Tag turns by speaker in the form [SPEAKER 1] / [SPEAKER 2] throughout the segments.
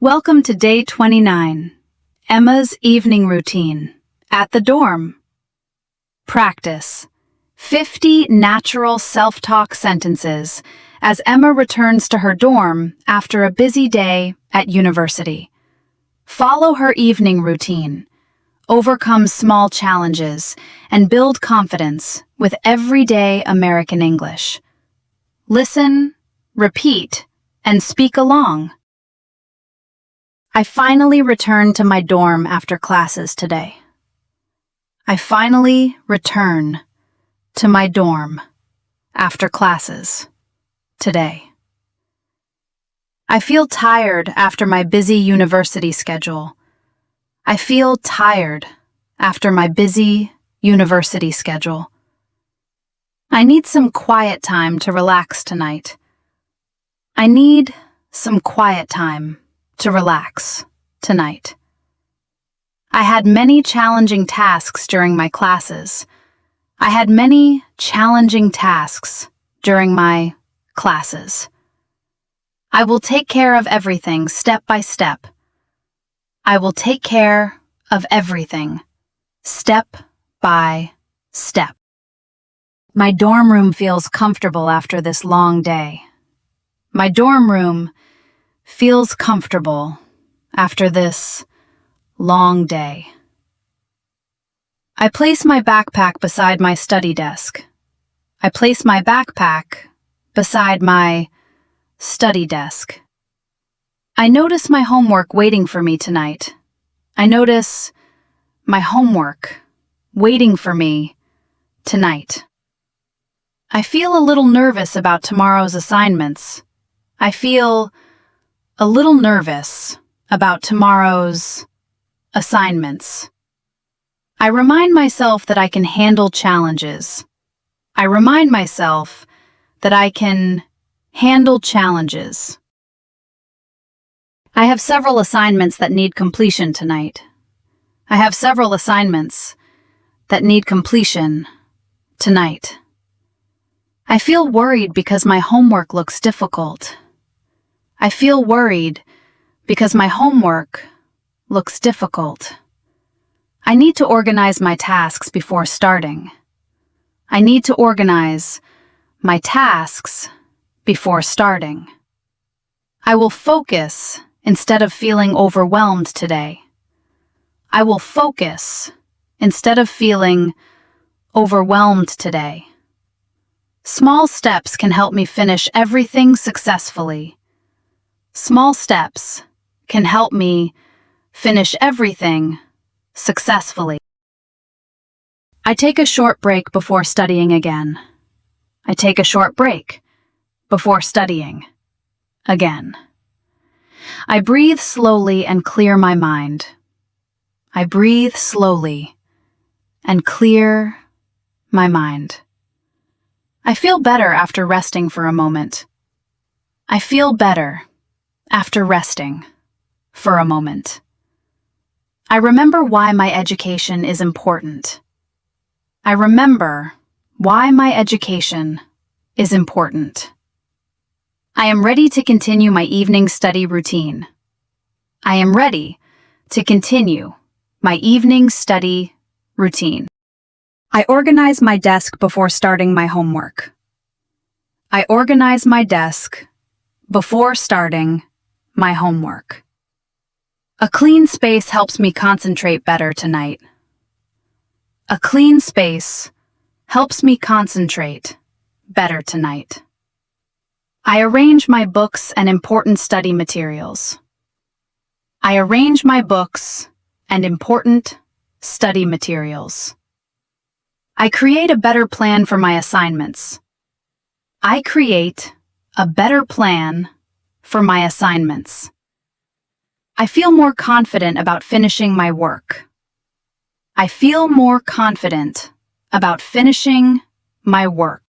[SPEAKER 1] Welcome to day 29, Emma's evening routine. At the dorm. Practice 50 natural self-talk sentences as Emma returns to her dorm after a busy day at university. Follow her evening routine. Overcome small challenges and build confidence with everyday American English. Listen, repeat, and speak along. I finally returned to my dorm after classes today. I finally return to my dorm after classes today. I feel tired after my busy university schedule. I feel tired after my busy university schedule. I need some quiet time to relax tonight. I need some quiet time to relax tonight. I had many challenging tasks during my classes. I had many challenging tasks during my classes. I will take care of everything step by step. I will take care of everything step by step. My dorm room feels comfortable after this long day. My dorm room feels comfortable after this long day. I place my backpack beside my study desk. I place my backpack beside my study desk. I notice my homework waiting for me tonight. I notice my homework waiting for me tonight. I feel a little nervous about tomorrow's assignments. I feel a little nervous about tomorrow's assignments. I remind myself that I can handle challenges. I remind myself that I can handle challenges. I have several assignments that need completion tonight. I have several assignments that need completion tonight. I feel worried because my homework looks difficult. I feel worried because my homework looks difficult. I need to organize my tasks before starting. I need to organize my tasks before starting. I will focus instead of feeling overwhelmed today. I will focus instead of feeling overwhelmed today. Small steps can help me finish everything successfully. Small steps can help me finish everything successfully. I take a short break before studying again. I take a short break before studying again. I breathe slowly and clear my mind. I breathe slowly and clear my mind. I feel better after resting for a moment. I feel better after resting for a moment. I remember why my education is important. I remember why my education is important. I am ready to continue my evening study routine. I am ready to continue my evening study routine. I organize my desk before starting my homework. I organize my desk before starting my homework. A clean space helps me concentrate better tonight. A clean space helps me concentrate better tonight. I arrange my books and important study materials. I arrange my books and important study materials. I create a better plan for my assignments. I create a better plan for my assignments. I feel more confident about finishing my work. I feel more confident about finishing my work.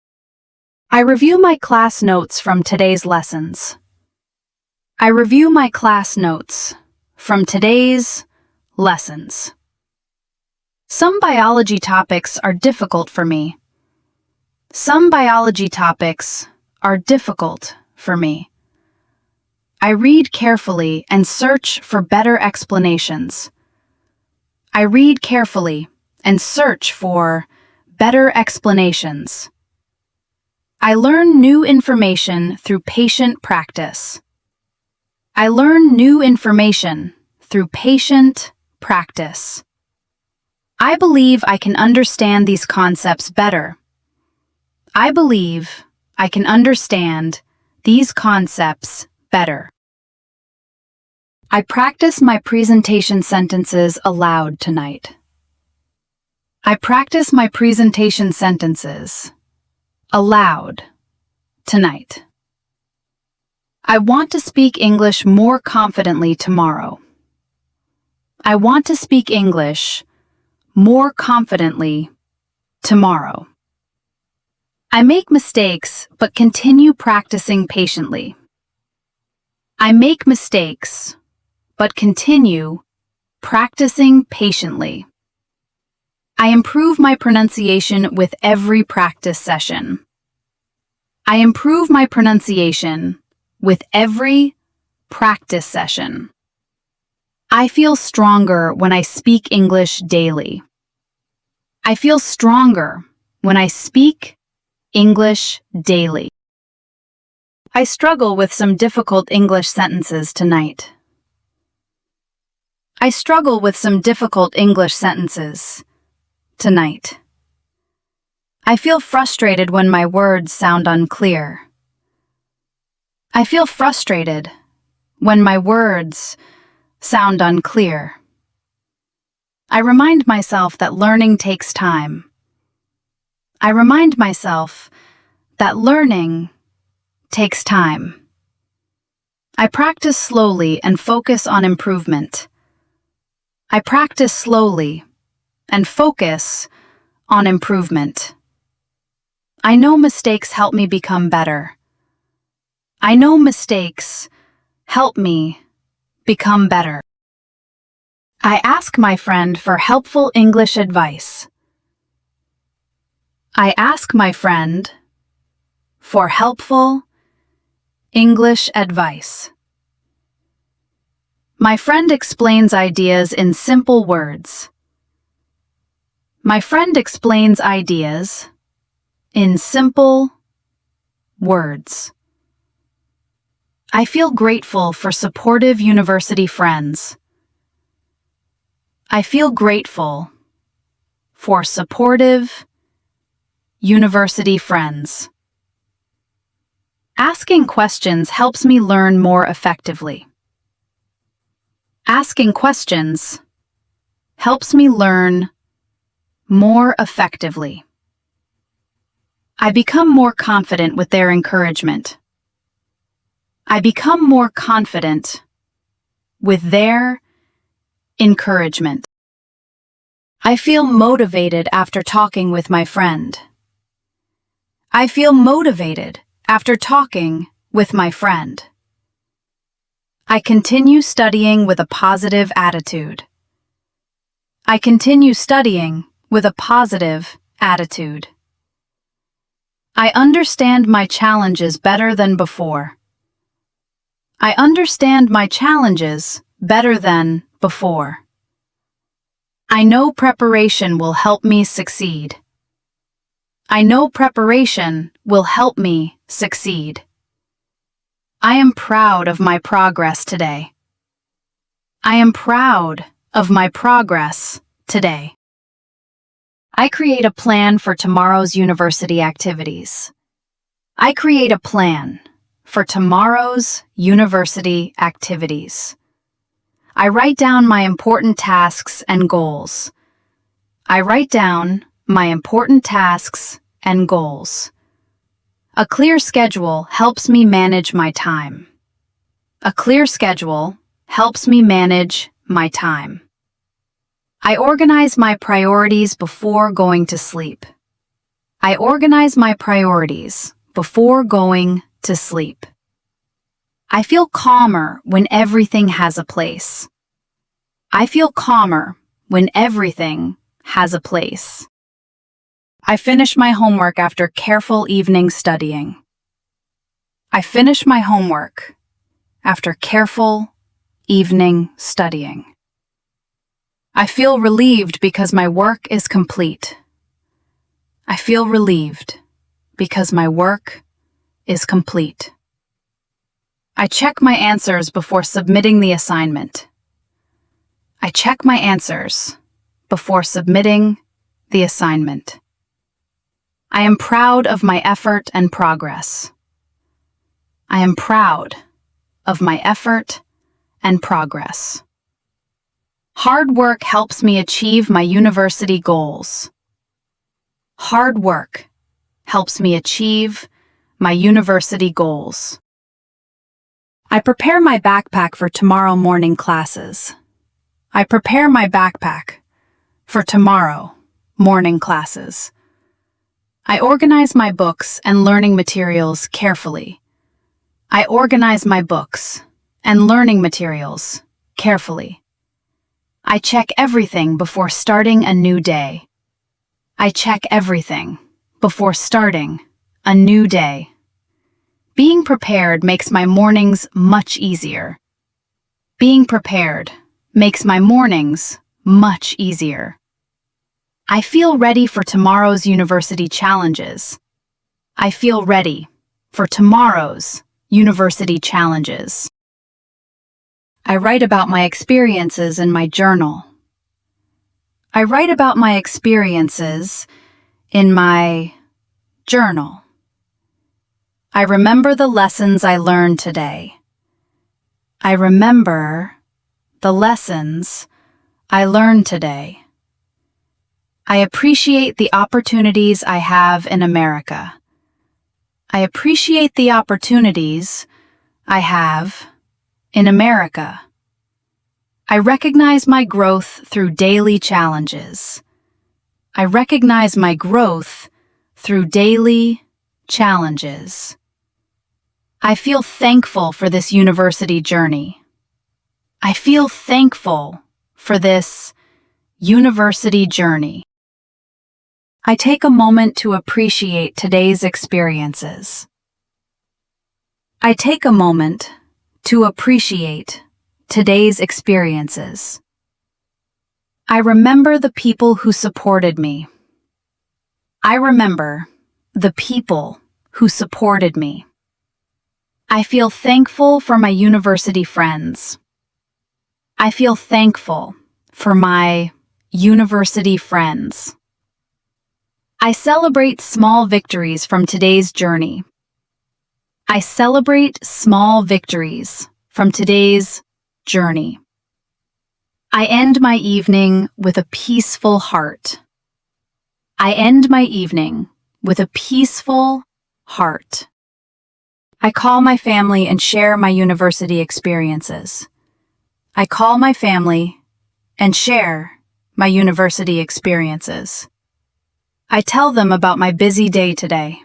[SPEAKER 1] I review my class notes from today's lessons. I review my class notes from today's lessons. Some biology topics are difficult for me. Some biology topics are difficult for me. I read carefully and search for better explanations. I read carefully and search for better explanations. I learn new information through patient practice. I learn new information through patient practice. I believe I can understand these concepts better. I believe I can understand these concepts better. I practice my presentation sentences aloud tonight. I practice my presentation sentences aloud tonight. I want to speak English more confidently tomorrow. I want to speak English more confidently tomorrow. I make mistakes but continue practicing patiently. I make mistakes but continue practicing patiently. I improve my pronunciation with every practice session. I improve my pronunciation with every practice session. I feel stronger when I speak English daily. I feel stronger when I speak English daily. I struggle with some difficult English sentences tonight. I struggle with some difficult English sentences tonight. I feel frustrated when my words sound unclear. I feel frustrated when my words sound unclear. I remind myself that learning takes time. I remind myself that learning takes time. I practice slowly and focus on improvement. I practice slowly and focus on improvement. I know mistakes help me become better. I know mistakes help me become better. I ask my friend for helpful English advice. I ask my friend for helpful English advice. My friend explains ideas in simple words. My friend explains ideas in simple words. I feel grateful for supportive university friends. I feel grateful for supportive university friends. Asking questions helps me learn more effectively. Asking questions helps me learn more effectively. I become more confident with their encouragement. I become more confident with their encouragement. I feel motivated after talking with my friend. I feel motivated after talking with my friend. I continue studying with a positive attitude. I continue studying with a positive attitude. I understand my challenges better than before. I understand my challenges better than before. I know preparation will help me succeed. I know preparation will help me succeed. I am proud of my progress today. I am proud of my progress today. I create a plan for tomorrow's university activities. I create a plan for tomorrow's university activities. I write down my important tasks and goals. I write down my important tasks and goals. A clear schedule helps me manage my time. A clear schedule helps me manage my time. I organize my priorities before going to sleep. I organize my priorities before going to sleep. I feel calmer when everything has a place. I feel calmer when everything has a place. I finish my homework after careful evening studying. I finish my homework after careful evening studying. I feel relieved because my work is complete. I feel relieved because my work is complete. I check my answers before submitting the assignment. I check my answers before submitting the assignment. I am proud of my effort and progress. I am proud of my effort and progress. Hard work helps me achieve my university goals. Hard work helps me achieve my university goals. I prepare my backpack for tomorrow morning classes. I prepare my backpack for tomorrow morning classes. I organize my books and learning materials carefully. I organize my books and learning materials carefully. I check everything before starting a new day. I check everything before starting a new day. Being prepared makes my mornings much easier. Being prepared makes my mornings much easier. I feel ready for tomorrow's university challenges. I feel ready for tomorrow's university challenges. I write about my experiences in my journal. I write about my experiences in my journal. I remember the lessons I learned today. I remember the lessons I learned today. I appreciate the opportunities I have in America. I appreciate the opportunities I have in America. I recognize my growth through daily challenges. I recognize my growth through daily challenges. I feel thankful for this university journey. I feel thankful for this university journey. I take a moment to appreciate today's experiences. I take a moment to appreciate today's experiences. I remember the people who supported me. I remember the people who supported me. I feel thankful for my university friends. I feel thankful for my university friends. I celebrate small victories from today's journey. I celebrate small victories from today's journey. I end my evening with a peaceful heart. I end my evening with a peaceful heart. I call my family and share my university experiences. I call my family and share my university experiences. I tell them about my busy day today.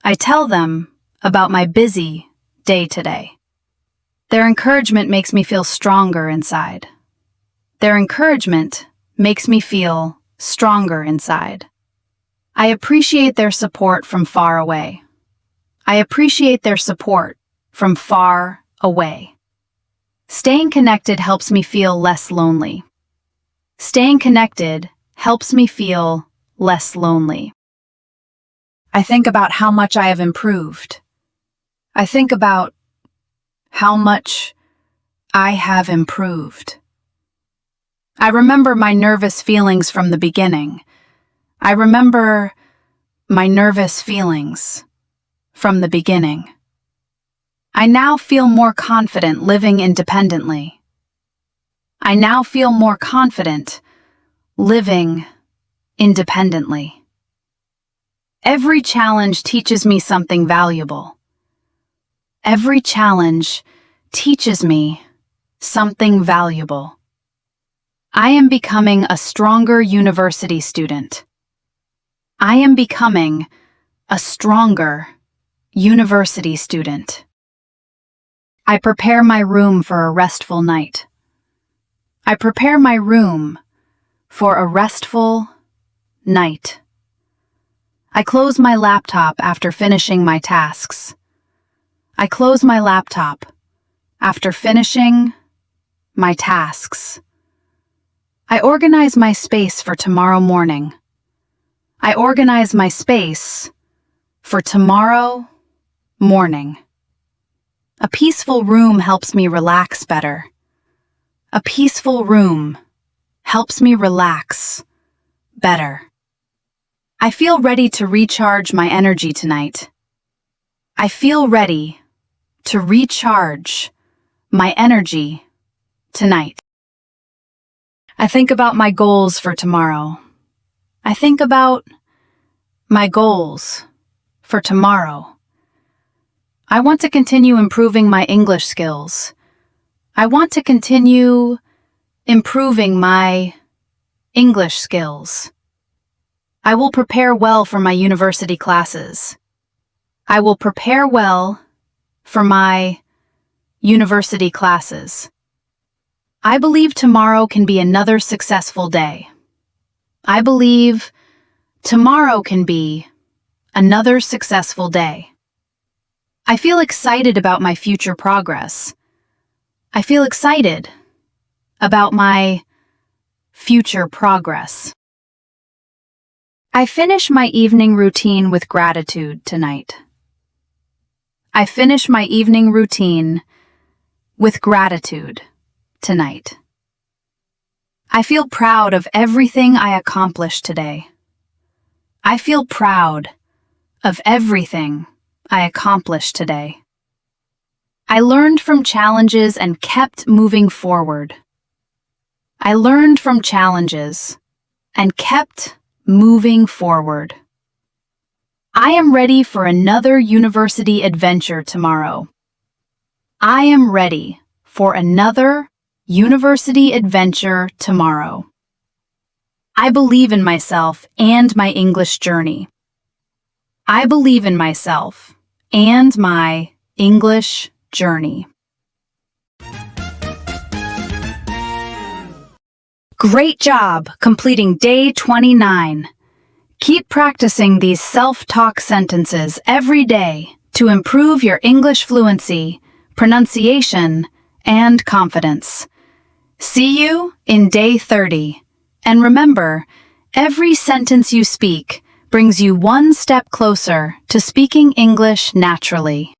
[SPEAKER 1] I tell them about my busy day today. Their encouragement makes me feel stronger inside. Their encouragement makes me feel stronger inside. I appreciate their support from far away. I appreciate their support from far away. Staying connected helps me feel less lonely. Staying connected helps me feel less lonely. I think about how much I have improved. I think about how much I have improved. I remember my nervous feelings from the beginning. I remember my nervous feelings from the beginning. I now feel more confident living independently. I now feel more confident living independently. Every challenge teaches me something valuable. Every challenge teaches me something valuable. I am becoming a stronger university student. I am becoming a stronger university student. I prepare my room for a restful night. I prepare my room for a restful night. I close my laptop after finishing my tasks. I close my laptop after finishing my tasks. I organize my space for tomorrow morning. I organize my space for tomorrow morning. A peaceful room helps me relax better. A peaceful room helps me relax better. I feel ready to recharge my energy tonight. I feel ready to recharge my energy tonight. I think about my goals for tomorrow. I think about my goals for tomorrow. I want to continue improving my English skills. I want to continue improving my English skills. I will prepare well for my university classes. I will prepare well for my university classes. I believe tomorrow can be another successful day. I believe tomorrow can be another successful day. I feel excited about my future progress. I feel excited about my future progress. I finish my evening routine with gratitude tonight. I finish my evening routine with gratitude tonight. I feel proud of everything I accomplished today. I feel proud of everything I accomplished today. I learned from challenges and kept moving forward. I learned from challenges and kept moving forward. I am ready for another university adventure tomorrow. I am ready for another university adventure tomorrow. I believe in myself and my English journey. I believe in myself and my English journey. Great job completing day 29. Keep practicing these self-talk sentences every day to improve your English fluency, pronunciation, and confidence. See you in day 30. And remember, every sentence you speak brings you one step closer to speaking English naturally.